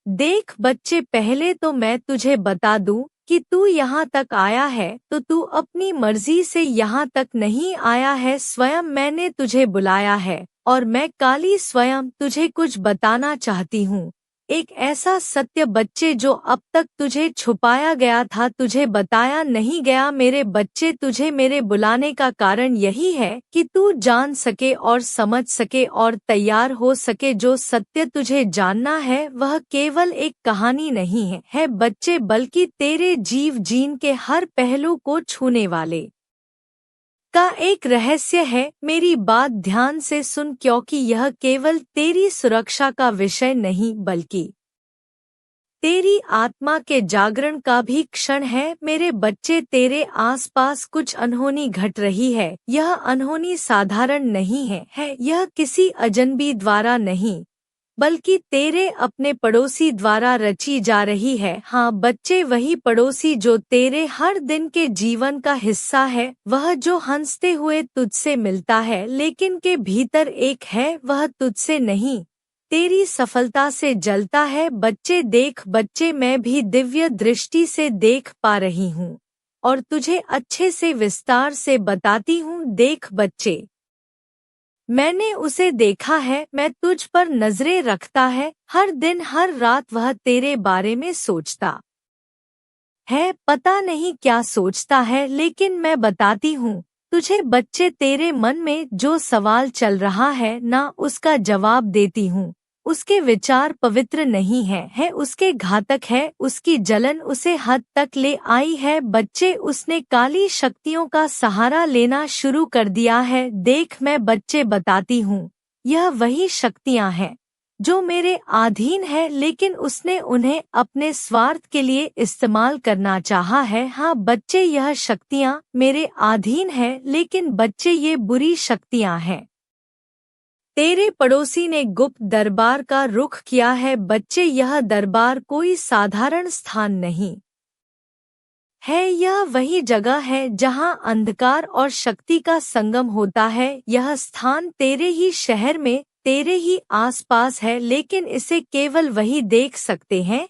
देख बच्चे, पहले तो मैं तुझे बता दूं कि तू यहाँ तक आया है तो तू अपनी मर्जी से यहाँ तक नहीं आया है, स्वयं मैंने तुझे बुलाया है और मैं काली स्वयं तुझे कुछ बताना चाहती हूँ। एक ऐसा सत्य बच्चे जो अब तक तुझे छुपाया गया था, तुझे बताया नहीं गया। मेरे बच्चे, तुझे मेरे बुलाने का कारण यही है कि तू जान सके और समझ सके और तैयार हो सके। जो सत्य तुझे जानना है वह केवल एक कहानी नहीं है बच्चे, बल्कि तेरे जीव जीन के हर पहलू को छूने वाले का एक रहस्य है। मेरी बात ध्यान से सुन, क्योंकि यह केवल तेरी सुरक्षा का विषय नहीं बल्कि तेरी आत्मा के जागरण का भी क्षण है। मेरे बच्चे, तेरे आसपास कुछ अनहोनी घट रही है। यह अनहोनी साधारण नहीं है यह किसी अजनबी द्वारा नहीं बल्कि तेरे अपने पड़ोसी द्वारा रची जा रही है। हाँ बच्चे, वही पड़ोसी जो तेरे हर दिन के जीवन का हिस्सा है, वह जो हंसते हुए तुझसे मिलता है लेकिन के भीतर एक है, वह तुझसे नहीं तेरी सफलता से जलता है। बच्चे देख बच्चे, मैं भी दिव्य दृष्टि से देख पा रही हूँ और तुझे अच्छे से विस्तार से बताती हूँ। देख बच्चे, मैंने उसे देखा है, मैं तुझ पर नजरें रखता है, हर दिन हर रात वह तेरे बारे में सोचता है। पता नहीं क्या सोचता है, लेकिन मैं बताती हूँ तुझे बच्चे, तेरे मन में जो सवाल चल रहा है ना, उसका जवाब देती हूँ। उसके विचार पवित्र नहीं है उसके घातक है। उसकी जलन उसे हद तक ले आई है। बच्चे, उसने काली शक्तियों का सहारा लेना शुरू कर दिया है। देख मैं बच्चे बताती हूँ, यह वही शक्तियाँ हैं जो मेरे अधीन है, लेकिन उसने उन्हें अपने स्वार्थ के लिए इस्तेमाल करना चाहा है। हाँ बच्चे, यह शक्तियाँ मेरे अधीन है, लेकिन बच्चे ये बुरी शक्तियाँ हैं। तेरे पड़ोसी ने गुप्त दरबार का रुख किया है। बच्चे, यह दरबार कोई साधारण स्थान नहीं है, यह वही जगह है जहाँ अंधकार और शक्ति का संगम होता है। यह स्थान तेरे ही शहर में, तेरे ही आसपास है, लेकिन इसे केवल वही देख सकते हैं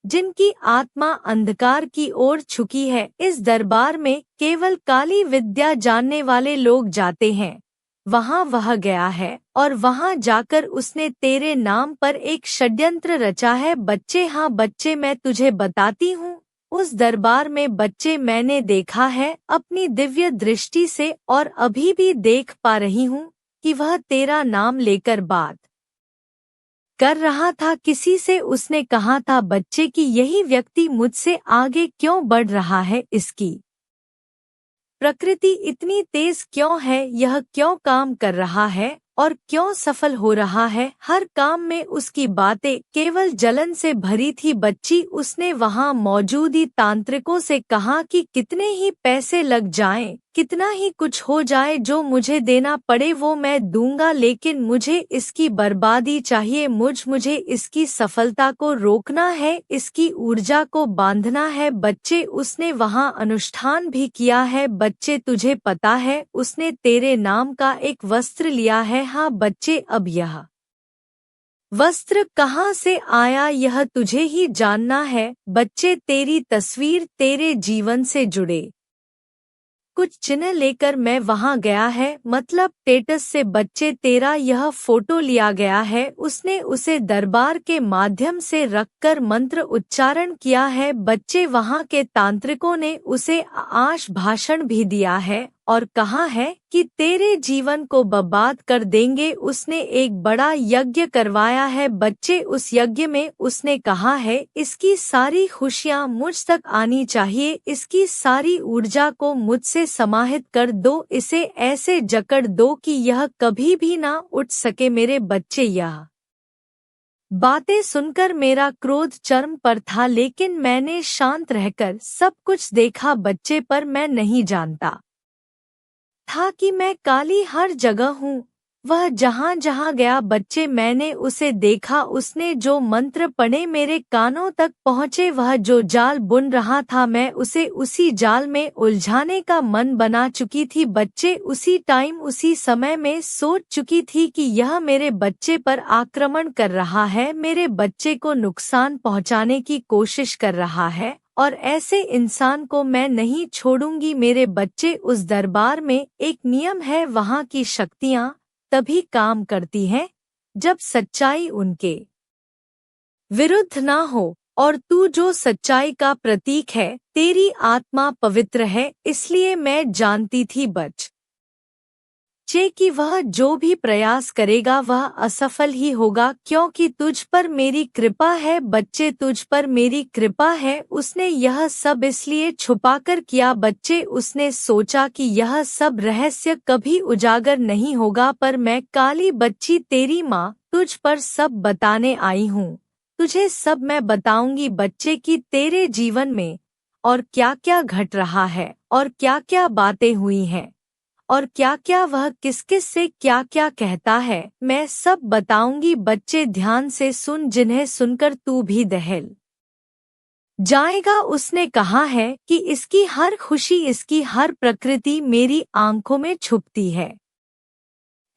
जिनकी आत्मा अंधकार की ओर झुकी है। इस दरबार में केवल काली विद्या जानने वाले लोग जाते हैं। वहाँ वह गया है और वहाँ जाकर उसने तेरे नाम पर एक षड्यंत्र रचा है। बच्चे, हाँ बच्चे, मैं तुझे बताती हूँ, उस दरबार में बच्चे मैंने देखा है अपनी दिव्य दृष्टि से, और अभी भी देख पा रही हूँ कि वह तेरा नाम लेकर बात कर रहा था किसी से। उसने कहा था बच्चे कि यही व्यक्ति मुझसे आगे क्यों बढ़ रहा है, इसकी प्रकृति इतनी तेज क्यों है, यह क्यों काम कर रहा है और क्यों सफल हो रहा है। हर काम में उसकी बातें केवल जलन से भरी थी। बच्ची, उसने वहां मौजूद तांत्रिकों से कहा कि कितने ही पैसे लग जाएं, कितना ही कुछ हो जाए, जो मुझे देना पड़े वो मैं दूंगा, लेकिन मुझे इसकी बर्बादी चाहिए। मुझे इसकी सफलता को रोकना है, इसकी ऊर्जा को बांधना है। बच्चे, उसने वहां अनुष्ठान भी किया है। बच्चे, तुझे पता है उसने तेरे नाम का एक वस्त्र लिया है। हाँ बच्चे, अब यह वस्त्र कहाँ से आया यह तुझे ही जानना है। बच्चे, तेरी तस्वीर, तेरे जीवन से जुड़े कुछ चिन्ह लेकर मैं वहां गया है, मतलब स्टेटस से। बच्चे, तेरा यह फोटो लिया गया है। उसने उसे दरबार के माध्यम से रखकर मंत्र उच्चारण किया है। बच्चे, वहां के तांत्रिकों ने उसे आश भाषण भी दिया है और कहा है कि तेरे जीवन को बर्बाद कर देंगे। उसने एक बड़ा यज्ञ करवाया है। बच्चे, उस यज्ञ में उसने कहा है इसकी सारी खुशियां मुझ तक आनी चाहिए, इसकी सारी ऊर्जा को मुझसे समाहित कर दो, इसे ऐसे जकड़ दो कि यह कभी भी ना उठ सके। मेरे बच्चे, यह बातें सुनकर मेरा क्रोध चरम पर था, लेकिन मैंने शांत रहकर सब कुछ देखा बच्चे, पर मैं नहीं जानता था कि मैं काली हर जगह हूँ। वह जहाँ जहाँ गया बच्चे मैंने उसे देखा, उसने जो मंत्र पढ़े मेरे कानों तक पहुँचे, वह जो जाल बुन रहा था मैं उसे उसी जाल में उलझाने का मन बना चुकी थी। बच्चे उसी टाइम उसी समय में सोच चुकी थी कि यह मेरे बच्चे पर आक्रमण कर रहा है, मेरे बच्चे को नुकसान पहुँचाने की कोशिश कर रहा है और ऐसे इंसान को मैं नहीं छोड़ूंगी। मेरे बच्चे उस दरबार में एक नियम है, वहाँ की शक्तियाँ तभी काम करती हैं जब सच्चाई उनके विरुद्ध ना हो, और तू जो सच्चाई का प्रतीक है, तेरी आत्मा पवित्र है, इसलिए मैं जानती थी कि वह जो भी प्रयास करेगा वह असफल ही होगा, क्योंकि तुझ पर मेरी कृपा है बच्चे, तुझ पर मेरी कृपा है। उसने यह सब इसलिए छुपाकर किया बच्चे, उसने सोचा कि यह सब रहस्य कभी उजागर नहीं होगा, पर मैं काली बच्ची तेरी माँ तुझ पर सब बताने आई हूँ। तुझे सब मैं बताऊंगी बच्चे कि तेरे जीवन में और क्या क्या घट रहा है और क्या क्या बातें हुई हैं और क्या क्या वह किस किस से क्या क्या कहता है, मैं सब बताऊंगी बच्चे, ध्यान से सुन, जिन्हें सुनकर तू भी दहल जाएगा। उसने कहा है कि इसकी हर खुशी, इसकी हर प्रकृति मेरी आंखों में छुपती है,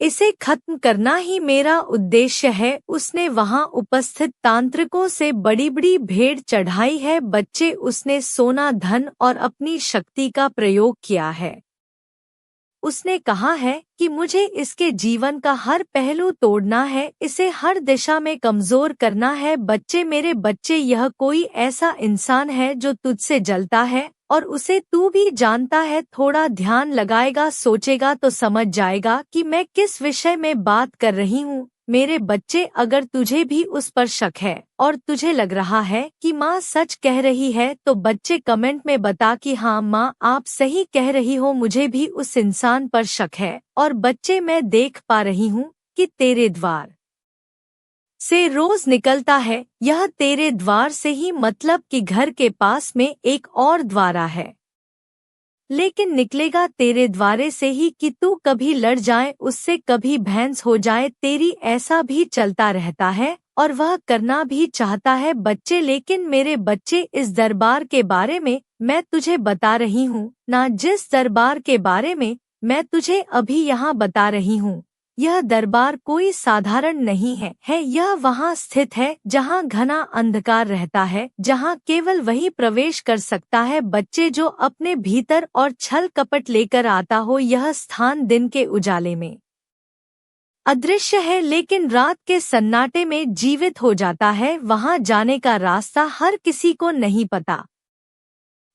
इसे खत्म करना ही मेरा उद्देश्य है। उसने वहां उपस्थित तांत्रिकों से बड़ी बड़ी भेंट चढ़ाई है बच्चे, उसने सोना, धन और अपनी शक्ति का प्रयोग किया है। उसने कहा है कि मुझे इसके जीवन का हर पहलू तोड़ना है, इसे हर दिशा में कमजोर करना है। बच्चे, मेरे बच्चे, यह कोई ऐसा इंसान है जो तुझसे जलता है और उसे तू भी जानता है। थोड़ा ध्यान लगाएगा, सोचेगा तो समझ जाएगा कि मैं किस विषय में बात कर रही हूँ। मेरे बच्चे, अगर तुझे भी उस पर शक है और तुझे लग रहा है कि माँ सच कह रही है, तो बच्चे कमेंट में बता कि हाँ माँ आप सही कह रही हो, मुझे भी उस इंसान पर शक है। और बच्चे, मैं देख पा रही हूँ कि तेरे द्वार से रोज निकलता है, यह तेरे द्वार से ही मतलब कि घर के पास में एक और द्वारा है, लेकिन निकलेगा तेरे द्वारे से ही कि तू कभी लड़ जाए उससे, कभी भैंस हो जाए तेरी, ऐसा भी चलता रहता है और वह करना भी चाहता है बच्चे। लेकिन मेरे बच्चे, इस दरबार के बारे में मैं तुझे बता रही हूँ ना, जिस दरबार के बारे में मैं तुझे अभी यहाँ बता रही हूँ, यह दरबार कोई साधारण नहीं है यह वहाँ स्थित है जहाँ घना अंधकार रहता है, जहाँ केवल वही प्रवेश कर सकता है बच्चे जो अपने भीतर और छल कपट लेकर आता हो। यह स्थान दिन के उजाले में अदृश्य है, लेकिन रात के सन्नाटे में जीवित हो जाता है। वहाँ जाने का रास्ता हर किसी को नहीं पता।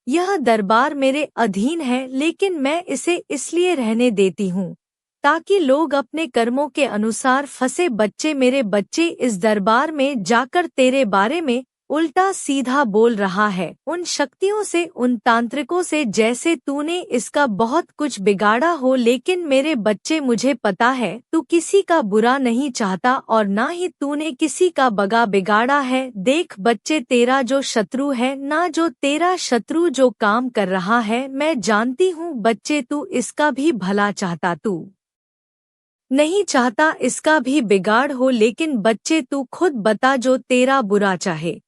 यह दरबार मेरे अधीन है, लेकिन मैं इसे इसलिए रहने देती हूँ ताकि लोग अपने कर्मों के अनुसार फंसे बच्चे। मेरे बच्चे, इस दरबार में जाकर तेरे बारे में उल्टा सीधा बोल रहा है उन शक्तियों से, उन तांत्रिकों से, जैसे तूने इसका बहुत कुछ बिगाड़ा हो। लेकिन मेरे बच्चे, मुझे पता है तू किसी का बुरा नहीं चाहता और ना ही तूने किसी का बगा बिगाड़ा है। देख बच्चे, तेरा जो शत्रु है ना, जो तेरा शत्रु जो काम कर रहा है, मैं जानती हूँ बच्चे, तू इसका भी भला चाहता, तू नहीं चाहता इसका भी बिगाड़ हो। लेकिन बच्चे, तू खुद बता, जो तेरा बुरा चाहे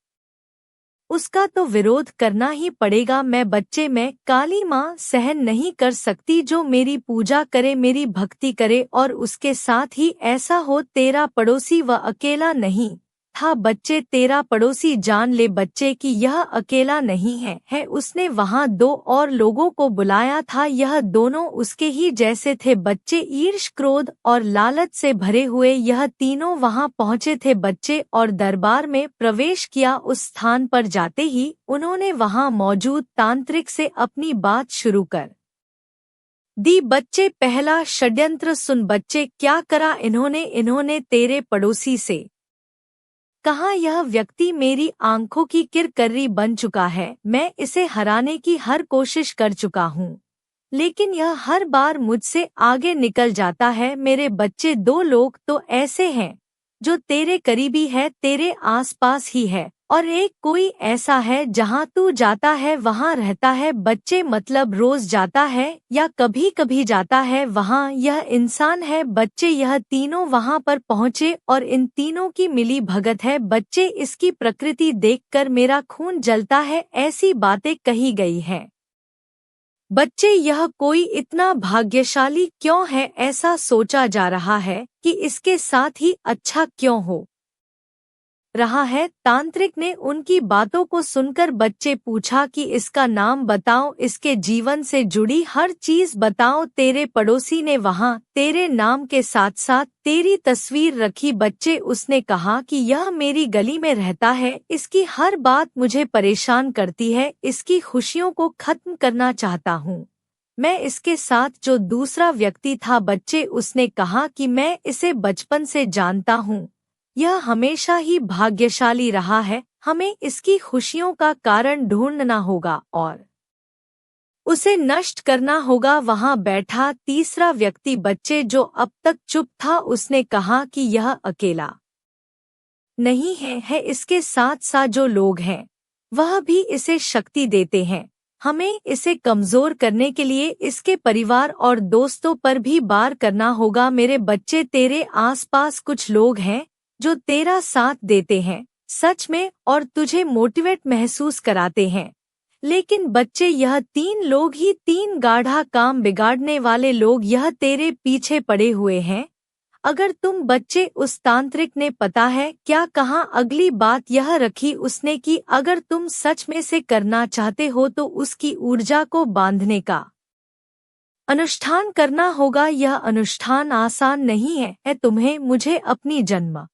उसका तो विरोध करना ही पड़ेगा। मैं बच्चे, मैं काली माँ सहन नहीं कर सकती जो मेरी पूजा करे, मेरी भक्ति करे और उसके साथ ही ऐसा हो। तेरा पड़ोसी वह अकेला नहीं था बच्चे, तेरा पड़ोसी जान ले बच्चे कि यह अकेला नहीं है उसने वहाँ दो और लोगों को बुलाया था, यह दोनों उसके ही जैसे थे बच्चे, ईर्ष, क्रोध और लालच से भरे हुए यह तीनों वहाँ पहुँचे थे बच्चे और दरबार में प्रवेश किया। उस स्थान पर जाते ही उन्होंने वहाँ मौजूद तांत्रिक से अपनी बात शुरू कर दी बच्चे। पहला षड्यंत्र सुन बच्चे, क्या करा इन्होंने तेरे पड़ोसी से कहा, यह व्यक्ति मेरी आंखों की किरकर्री बन चुका है, मैं इसे हराने की हर कोशिश कर चुका हूँ, लेकिन यह हर बार मुझसे आगे निकल जाता है। मेरे बच्चे, दो लोग तो ऐसे हैं जो तेरे करीबी है, तेरे आसपास ही है और एक कोई ऐसा है जहाँ तू जाता है वहाँ रहता है बच्चे, मतलब रोज जाता है या कभी कभी जाता है वहाँ, यह इंसान है बच्चे। यह तीनों वहाँ पर पहुँचे और इन तीनों की मिली भगत है बच्चे। इसकी प्रकृति देखकर मेरा खून जलता है, ऐसी बातें कही गई है बच्चे। यह कोई इतना भाग्यशाली क्यों है, ऐसा सोचा जा रहा है कि इसके साथ ही अच्छा क्यों हो रहा है। तांत्रिक ने उनकी बातों को सुनकर बच्चे पूछा कि इसका नाम बताओ, इसके जीवन से जुड़ी हर चीज बताओ। तेरे पड़ोसी ने वहाँ तेरे नाम के साथ साथ तेरी तस्वीर रखी बच्चे। उसने कहा कि यह मेरी गली में रहता है, इसकी हर बात मुझे परेशान करती है, इसकी खुशियों को खत्म करना चाहता हूँ मैं। इसके साथ जो दूसरा व्यक्ति था बच्चे, उसने कहा कि मैं इसे बचपन से जानता हूँ, यह हमेशा ही भाग्यशाली रहा है, हमें इसकी खुशियों का कारण ढूंढना होगा और उसे नष्ट करना होगा। वहां बैठा तीसरा व्यक्ति बच्चे जो अब तक चुप था, उसने कहा कि यह अकेला नहीं है, इसके साथ साथ जो लोग हैं वह भी इसे शक्ति देते हैं। हमें इसे कमजोर करने के लिए इसके परिवार और दोस्तों पर भी वार करना होगा। मेरे बच्चे, तेरे आसपास कुछ लोग हैं जो तेरा साथ देते हैं सच में और तुझे मोटिवेट महसूस कराते हैं, लेकिन बच्चे यह तीन लोग ही तीन गाढ़ा काम बिगाड़ने वाले लोग यह तेरे पीछे पड़े हुए हैं। अगर तुम बच्चे, उस तांत्रिक ने पता है क्या कहा, अगली बात यह रखी उसने कि अगर तुम सच में से करना चाहते हो तो उसकी ऊर्जा को बांधने का अनुष्ठान करना होगा। यह अनुष्ठान आसान नहीं है तुम्हें मुझे अपनी जन्म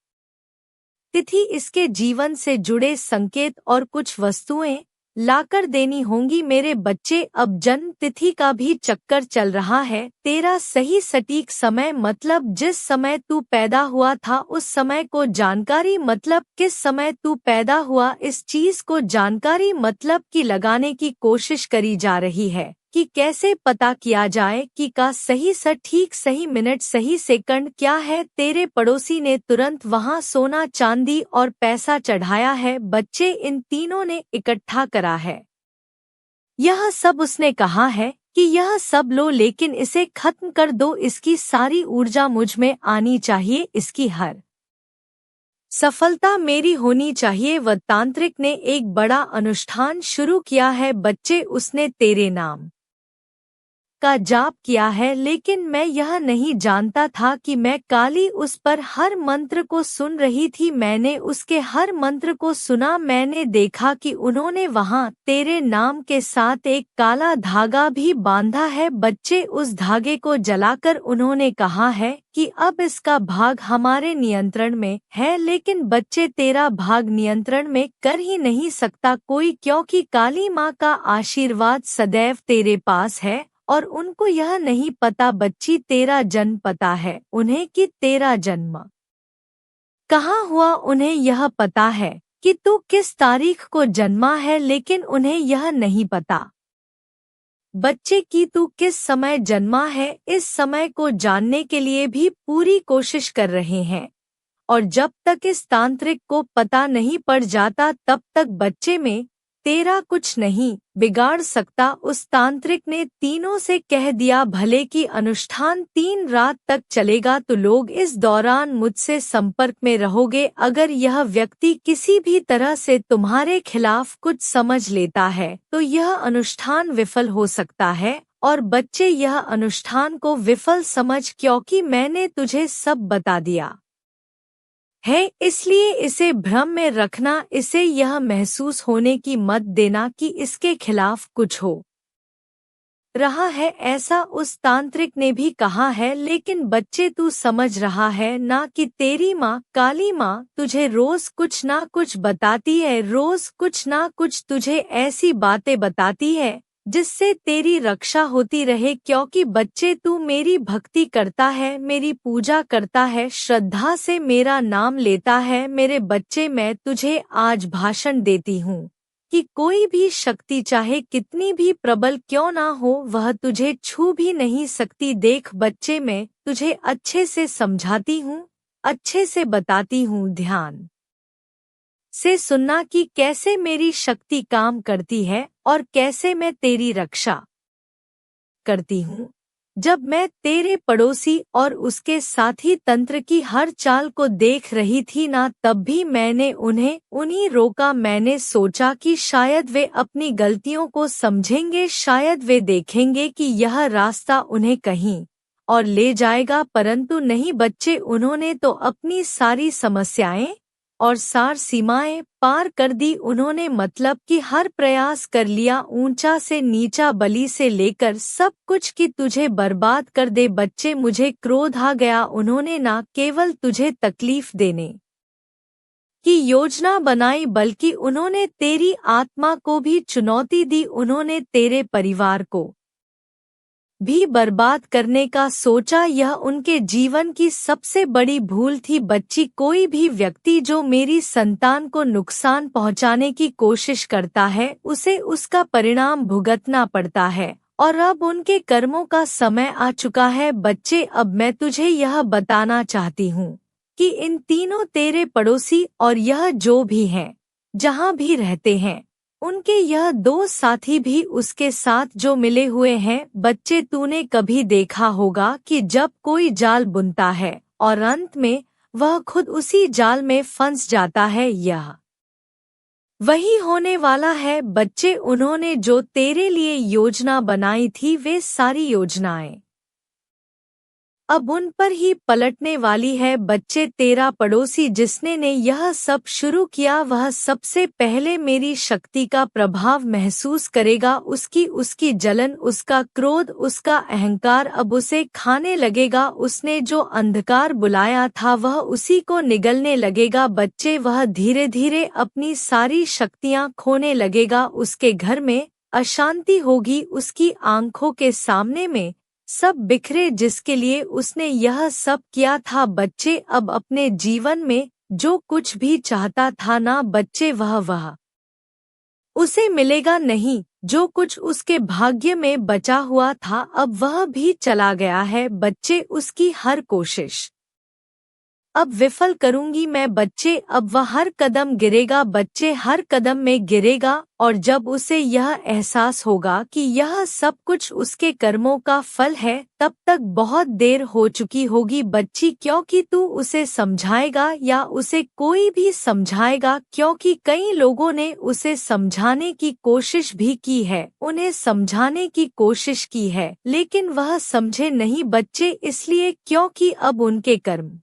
तिथि, इसके जीवन से जुड़े संकेत और कुछ वस्तुएं लाकर देनी होंगी। मेरे बच्चे, अब जन्म तिथि का भी चक्कर चल रहा है। तेरा सही सटीक समय, मतलब जिस समय तू पैदा हुआ था उस समय को जानकारी, मतलब किस समय तू पैदा हुआ, इस चीज को जानकारी मतलब कि लगाने की कोशिश करी जा रही है कि कैसे पता किया जाए कि का सही सटीक सही मिनट सही सेकंड क्या है। तेरे पड़ोसी ने तुरंत वहां सोना चांदी और पैसा चढ़ाया है बच्चे, इन तीनों ने इकट्ठा करा है। यह सब उसने कहा है कि यह सब लो, लेकिन इसे खत्म कर दो, इसकी सारी ऊर्जा मुझ में आनी चाहिए, इसकी हर सफलता मेरी होनी चाहिए। वह तांत्रिक ने एक बड़ा अनुष्ठान शुरू किया है बच्चे, उसने तेरे नाम का जाप किया है, लेकिन मैं यह नहीं जानता था कि मैं काली उस पर हर मंत्र को सुन रही थी। मैंने उसके हर मंत्र को सुना, मैंने देखा कि उन्होंने वहां तेरे नाम के साथ एक काला धागा भी बांधा है बच्चे। उस धागे को जलाकर उन्होंने कहा है कि अब इसका भाग हमारे नियंत्रण में है, लेकिन बच्चे तेरा भाग नियंत्रण में कर ही नहीं सकता कोई, क्योंकि काली माँ का आशीर्वाद सदैव तेरे पास है और उनको यह नहीं पता बच्ची तेरा जन्म पता है उन्हें कि तेरा जन्म कहाँ हुआ, उन्हें यह पता है कि तू किस तारीख को जन्मा है, लेकिन उन्हें यह नहीं पता बच्चे कि तू किस समय जन्मा है। इस समय को जानने के लिए भी पूरी कोशिश कर रहे हैं और जब तक इस तांत्रिक को पता नहीं पड़ जाता तब तक बच्चे में तेरा कुछ नहीं बिगाड़ सकता। उस तांत्रिक ने तीनों से कह दिया भले कि अनुष्ठान 3 रात तक चलेगा तो लोग इस दौरान मुझसे संपर्क में रहोगे। अगर यह व्यक्ति किसी भी तरह से तुम्हारे खिलाफ कुछ समझ लेता है तो यह अनुष्ठान विफल हो सकता है। और बच्चे, यह अनुष्ठान को विफल समझ, क्योंकि मैंने तुझे सब बता दिया है, इसलिए इसे भ्रम में रखना, इसे यह महसूस होने की मत देना कि इसके खिलाफ कुछ हो रहा है, ऐसा उस तांत्रिक ने भी कहा है। लेकिन बच्चे, तू समझ रहा है ना कि तेरी माँ काली माँ तुझे रोज कुछ ना कुछ बताती है, रोज कुछ ना कुछ तुझे ऐसी बातें बताती है जिससे तेरी रक्षा होती रहे, क्योंकि बच्चे तू मेरी भक्ति करता है, मेरी पूजा करता है, श्रद्धा से मेरा नाम लेता है। मेरे बच्चे, मैं तुझे आज भाषण देती हूँ कि कोई भी शक्ति चाहे कितनी भी प्रबल क्यों ना हो वह तुझे छू भी नहीं सकती। देख बच्चे, मैं तुझे अच्छे से समझाती हूँ, अच्छे से बताती हूँ, ध्यान से सुनना कि कैसे मेरी शक्ति काम करती है और कैसे मैं तेरी रक्षा करती हूँ। जब मैं तेरे पड़ोसी और उसके साथी तंत्र की हर चाल को देख रही थी ना, तब भी मैंने उन्हें उन्हीं रोका। मैंने सोचा कि शायद वे अपनी गलतियों को समझेंगे, शायद वे देखेंगे कि यह रास्ता उन्हें कहीं और ले जाएगा, परंतु नहीं बच्चे। उन्होंने तो अपनी सारी समस्याएं और सार सीमाएं पार कर दी। उन्होंने मतलब कि हर प्रयास कर लिया, ऊंचा से नीचा, बलि से लेकर सब कुछ, कि तुझे बर्बाद कर दे। बच्चे, मुझे क्रोध आ गया। उन्होंने न केवल तुझे तकलीफ देने की योजना बनाई, बल्कि उन्होंने तेरी आत्मा को भी चुनौती दी। उन्होंने तेरे परिवार को भी बर्बाद करने का सोचा। यह उनके जीवन की सबसे बड़ी भूल थी। बच्ची, कोई भी व्यक्ति जो मेरी संतान को नुकसान पहुंचाने की कोशिश करता है, उसे उसका परिणाम भुगतना पड़ता है, और अब उनके कर्मों का समय आ चुका है। बच्चे, अब मैं तुझे यह बताना चाहती हूँ कि इन तीनों तेरे पड़ोसी और यह जो भी हैं, जहाँ भी रहते हैं, उनके यह दो साथी भी उसके साथ जो मिले हुए हैं। बच्चे, तूने कभी देखा होगा कि जब कोई जाल बुनता है और अंत में वह खुद उसी जाल में फंस जाता है, यह वही होने वाला है। बच्चे, उन्होंने जो तेरे लिए योजना बनाई थी, वे सारी योजनाएं अब उन पर ही पलटने वाली है। बच्चे, तेरा पड़ोसी जिसने ने यह सब शुरू किया, वह सबसे पहले मेरी शक्ति का प्रभाव महसूस करेगा। उसकी जलन, उसका क्रोध, उसका अहंकार अब उसे खाने लगेगा। उसने जो अंधकार बुलाया था, वह उसी को निगलने लगेगा। बच्चे, वह धीरे धीरे अपनी सारी शक्तियां खोने लगेगा। उसके घर में अशांति होगी, उसकी आंखों के सामने में सब बिखरे जिसके लिए उसने यह सब किया था। बच्चे, अब अपने जीवन में जो कुछ भी चाहता था ना बच्चे, वह उसे मिलेगा नहीं। जो कुछ उसके भाग्य में बचा हुआ था, अब वह भी चला गया है। बच्चे, उसकी हर कोशिश अब विफल करूंगी मैं। बच्चे, अब वह हर कदम गिरेगा। बच्चे, हर कदम में गिरेगा, और जब उसे यह एहसास होगा कि यह सब कुछ उसके कर्मों का फल है, तब तक बहुत देर हो चुकी होगी। बच्ची, क्योंकि तू उसे समझाएगा या उसे कोई भी समझाएगा, क्योंकि कई लोगों ने उसे समझाने की कोशिश भी की है, उन्हें समझाने की कोशिश की है, लेकिन वह समझे नहीं। बच्चे, इसलिए क्योंकि अब उनके कर्म